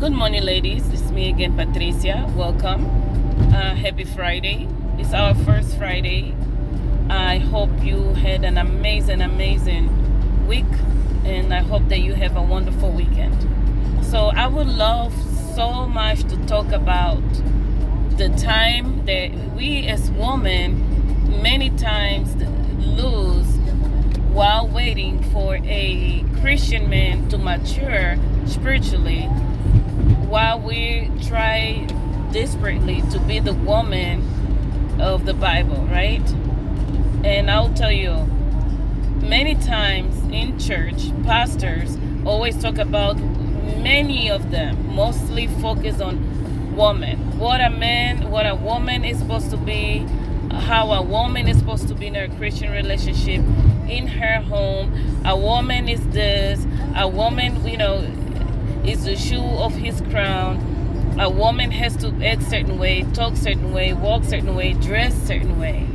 Good morning, ladies. It's me again, Patricia. Welcome. Happy Friday. It's our first Friday. I hope you had an amazing week, and I hope that you have a wonderful weekend. So, I would love so much to talk about the time that we as women many times lose while waiting for a Christian man to mature spiritually, while we try desperately to be the woman of the Bible, right? And I'll tell you, many times in church, pastors always talk about, many of them mostly focus on woman. What a woman is supposed to be, how a woman is supposed to be in a Christian relationship, in her home. A woman is this, a woman, is the shoe of his crown. A woman has to act certain way, talk certain way, walk certain way, dress certain way.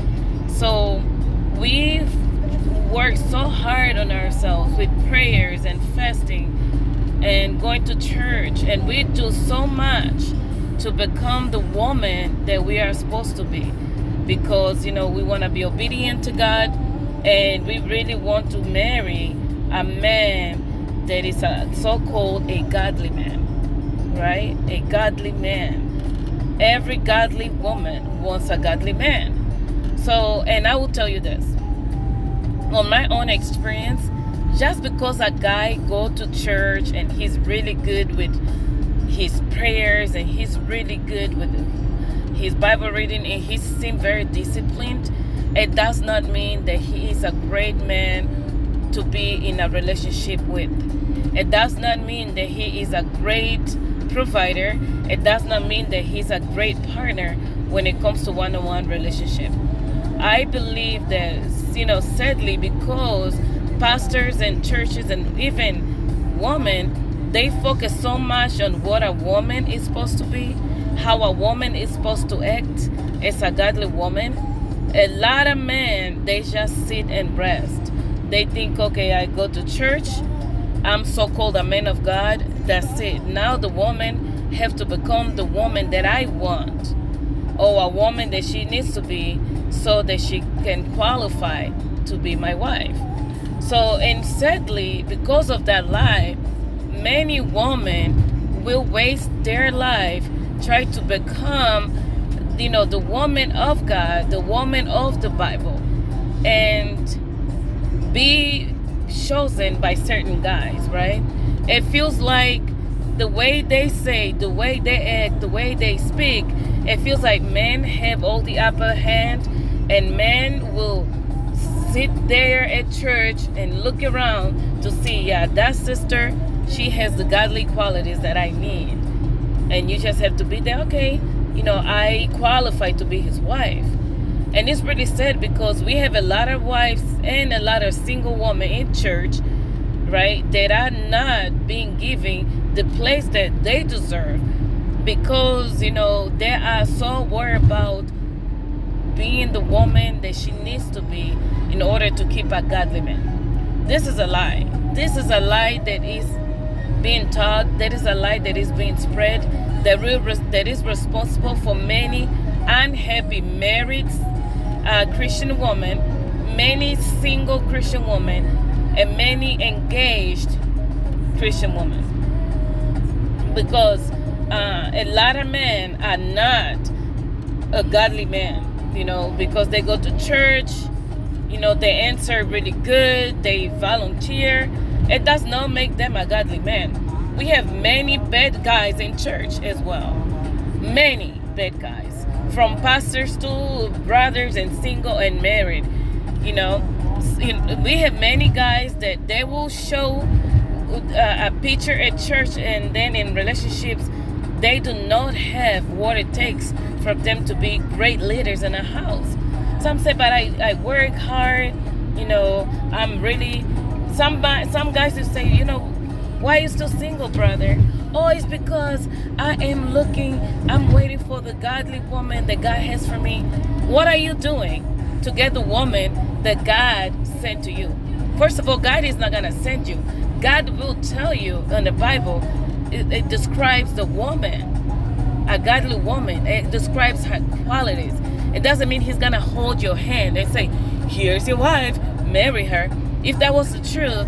So we've worked so hard on ourselves with prayers and fasting and going to church, and we do so much to become the woman that we are supposed to be, because we want to be obedient to God, and we really want to marry a man that is so-called a godly man, right? A godly man. Every godly woman wants a godly man. So, and I will tell you this, on my own experience, just because a guy go to church and he's really good with his prayers and he's really good with his Bible reading and he seems very disciplined, it does not mean that he is a great man to be in a relationship with. It does not mean that he is a great provider. It does not mean that he's a great partner when it comes to one-on-one relationship. I believe that, sadly, because pastors and churches and even women, they focus so much on what a woman is supposed to be, how a woman is supposed to act as a godly woman. A lot of men, they just sit and rest. They think, okay, I go to church, I'm so-called a man of God, that's it. Now the woman have to become the woman that I want, or a woman that she needs to be, so that she can qualify to be my wife. So, and sadly, because of that lie, many women will waste their life trying to become, the woman of God, the woman of the Bible, and be chosen by certain guys, right? It feels like the way they say, the way they act, the way they speak, it feels like men have all the upper hand, and men will sit there at church and look around to see, yeah, that sister, she has the godly qualities that I need. And you just have to be there, okay, I qualify to be his wife. And it's pretty sad, because we have a lot of wives and a lot of single women in church, right, that are not being given the place that they deserve, because, they are so worried about being the woman that she needs to be in order to keep a godly man. This is a lie. This is a lie that is being taught. That is a lie that is being spread, that is responsible for many unhappy married Christian women, many single Christian women, and many engaged Christian women. Because a lot of men are not a godly man, because they go to church, they answer really good, they volunteer. It does not make them a godly man. We have many bad guys in church as well. Many bad guys. From pastors to brothers and single and married. We have many guys that they will show a picture at church, and then in relationships, they do not have what it takes for them to be great leaders in a house. Some say, but I work hard, I'm really, some guys will say, why are you still single, brother? Oh, it's because I'm waiting for the godly woman that God has for me. What are you doing to get the woman that God sent to you? First of all, God is not going to send you. God will tell you in the Bible it describes the woman, a godly woman. It describes her qualities. It doesn't mean he's gonna hold your hand and say, here's your wife, marry her. If that was the truth,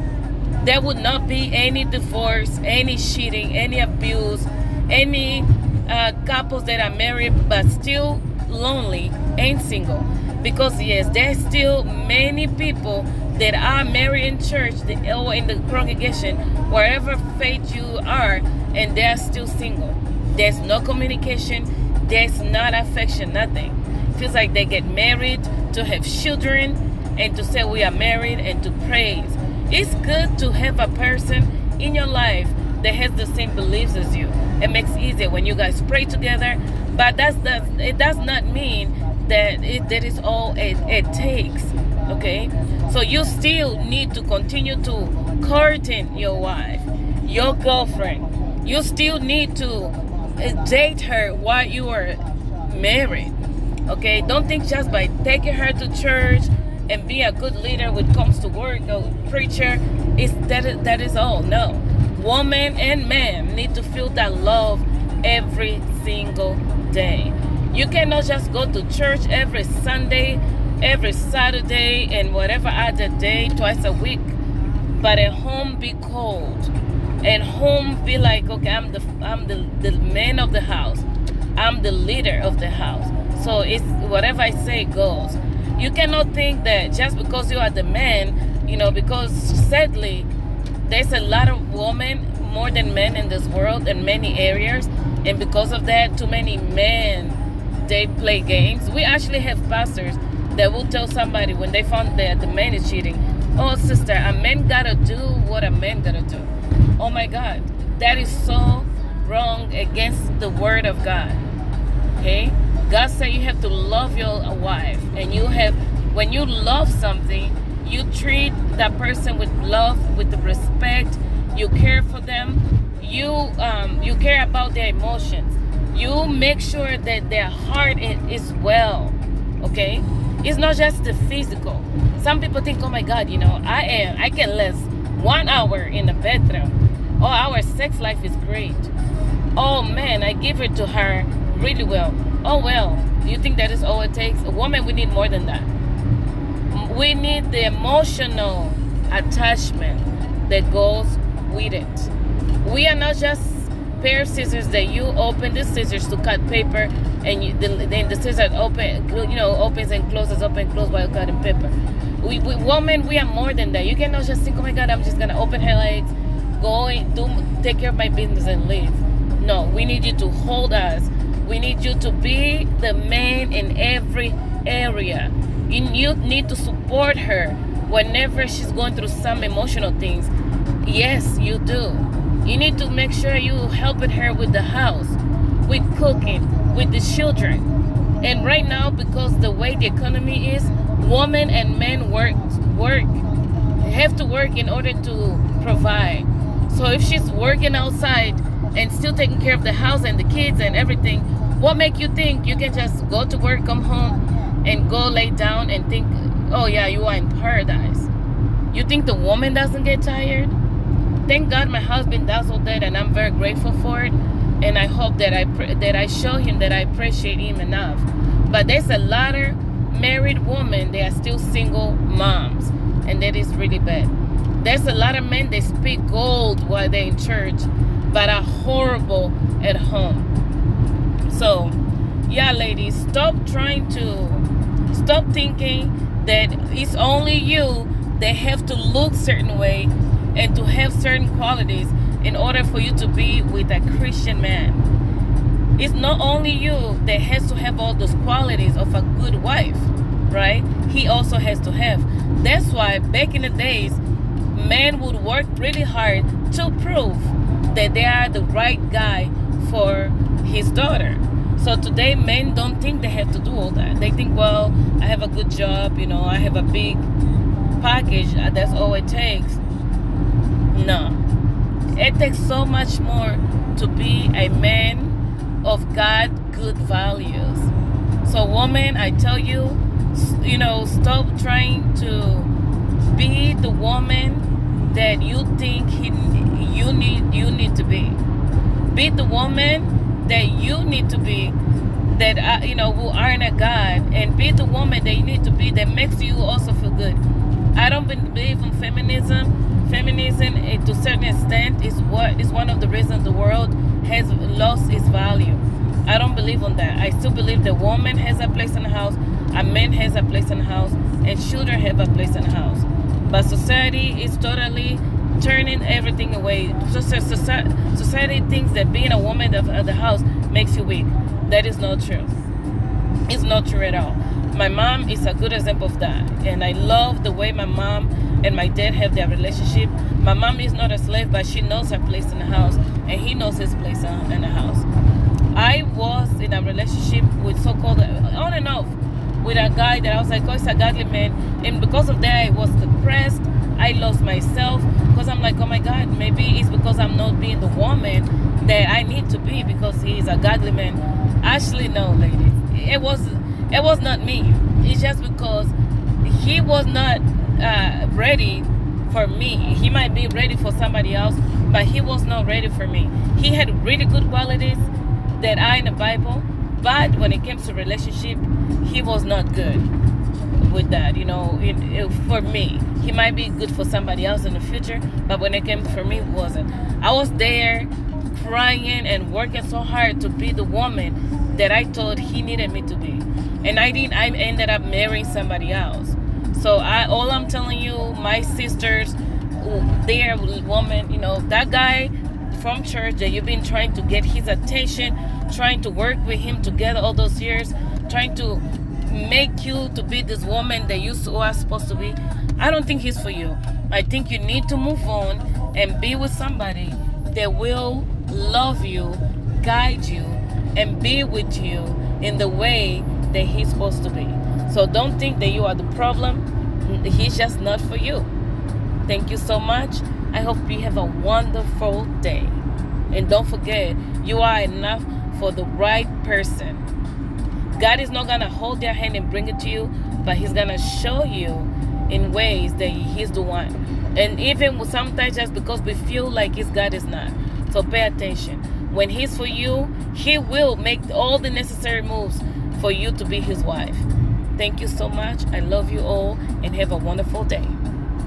there would not be any divorce, any cheating, any abuse, any couples that are married but still lonely and single. Because yes, there's still many people that are married in church or in the congregation, wherever faith you are, and they're still single. There's no communication, there's not affection, nothing. Feels like they get married to have children and to say we are married and to praise. It's good to have a person in your life that has the same beliefs as you. It makes it easier when you guys pray together, but it does not mean that that is all it takes. Okay, so you still need to continue to courting your wife, your girlfriend. You still need to date her while you are married. Okay, don't think just by taking her to church and be a good leader when it comes to work or preacher that is all. No, woman and man need to feel that love every single day. You cannot just go to church every Sunday, every Saturday, and whatever other day, twice a week, but at home be cold, and home be like, okay, I'm the man of the house, I'm the leader of the house, so it's whatever I say goes. You cannot think that just because you are the man, because sadly there's a lot of women more than men in this world in many areas, and because of that, too many men, they play games. We actually have pastors that will tell somebody when they found that the man is cheating, oh sister, a man gotta do what a man gotta do. Oh my God, that is so wrong against the word of God. Okay, God said you have to love your wife, and when you love something, you treat that person with love, with the respect. You care for them. You care about their emotions. You make sure that their heart is well. Okay, it's not just the physical. Some people think, oh my God, I can last 1 hour in the bedroom. Oh, our sex life is great. Oh man, I give it to her really well. Oh well, do you think that is all it takes? A woman, we need more than that. We need the emotional attachment that goes with it. We are not just pair of scissors that you open the scissors to cut paper, and then the scissors opens and closes, open, close while cutting paper. We women, we are more than that. You cannot just think, oh my God, I'm just gonna open her legs, take care of my business and leave. No, we need you to hold us. We need you to be the man in every area. You need to support her whenever she's going through some emotional things. Yes, you do. You need to make sure you helping her with the house, with cooking, with the children. And right now, because the way the economy is, women and men have to work in order to provide. So if she's working outside and still taking care of the house and the kids and everything, what make you think you can just go to work, come home, and go lay down and think, oh yeah, you are in paradise? You think the woman doesn't get tired? Thank God my husband does all that, and I'm very grateful for it. And I hope that I show him that I appreciate him enough. But there's a lot of married women, they are still single moms, and that is really bad. There's a lot of men that speak gold while they're in church, but are horrible at home. So, yeah, ladies, stop thinking that it's only you that have to look certain way and to have certain qualities in order for you to be with a Christian man. It's not only you that has to have all those qualities of a good wife, right? He also has to have. That's why back in the days, men would work really hard to prove that they are the right guy for his daughter. So today, men don't think they have to do all that. They think, well, I have a good job, I have a big package, that's all it takes. No. It takes so much more to be a man of God, good values. So woman, I tell you, stop trying to be the woman that you think you need to be. Be the woman that you need to be, that who honor God, and be the woman that you need to be that makes you also feel good. I don't believe in feminism. Feminism, to a certain extent, is one of the reasons the world has lost its value. I don't believe in that. I still believe the woman has a place in the house, a man has a place in the house, and children have a place in the house. But society is totally turning everything away. Society thinks that being a woman of the house makes you weak. That is not true. It's not true at all. My mom is a good example of that, and I love the way my mom and my dad have their relationship. My mom is not a slave, but she knows her place in the house, and he knows his place in the house. I was in a relationship with so-called, on and off, with a guy that I was like, oh, it's a godly man. And because of that, I was depressed. I lost myself because I'm like, oh my God, maybe it's because I'm not being the woman that I need to be because he is a godly man. Actually, no, ladies. It was not me. It's just because he was not ready for me. He might be ready for somebody else, but he was not ready for me. He had really good qualities that are in the Bible, but when it comes to relationship, he was not good with that. For me, he might be good for somebody else in the future, but when it came for me, it wasn't. I was there crying and working so hard to be the woman that I thought he needed me to be, and I didn't. I ended up marrying somebody else. So all I'm telling you, my sisters, they're women, that guy from church that you've been trying to get his attention, trying to work with him together all those years, trying to make you to be this woman that you are supposed to be. I don't think he's for you. I think you need to move on and be with somebody that will love you, guide you, and be with you in the way that he's supposed to be. So don't think that you are the problem. He's just not for you. Thank you so much. I hope you have a wonderful day. And don't forget, you are enough for the right person. God is not going to hold your hand and bring it to you, but he's going to show you in ways that he's the one. And even sometimes just because we feel like his God is not. So pay attention. When he's for you, he will make all the necessary moves for you to be his wife. Thank you so much. I love you all and have a wonderful day.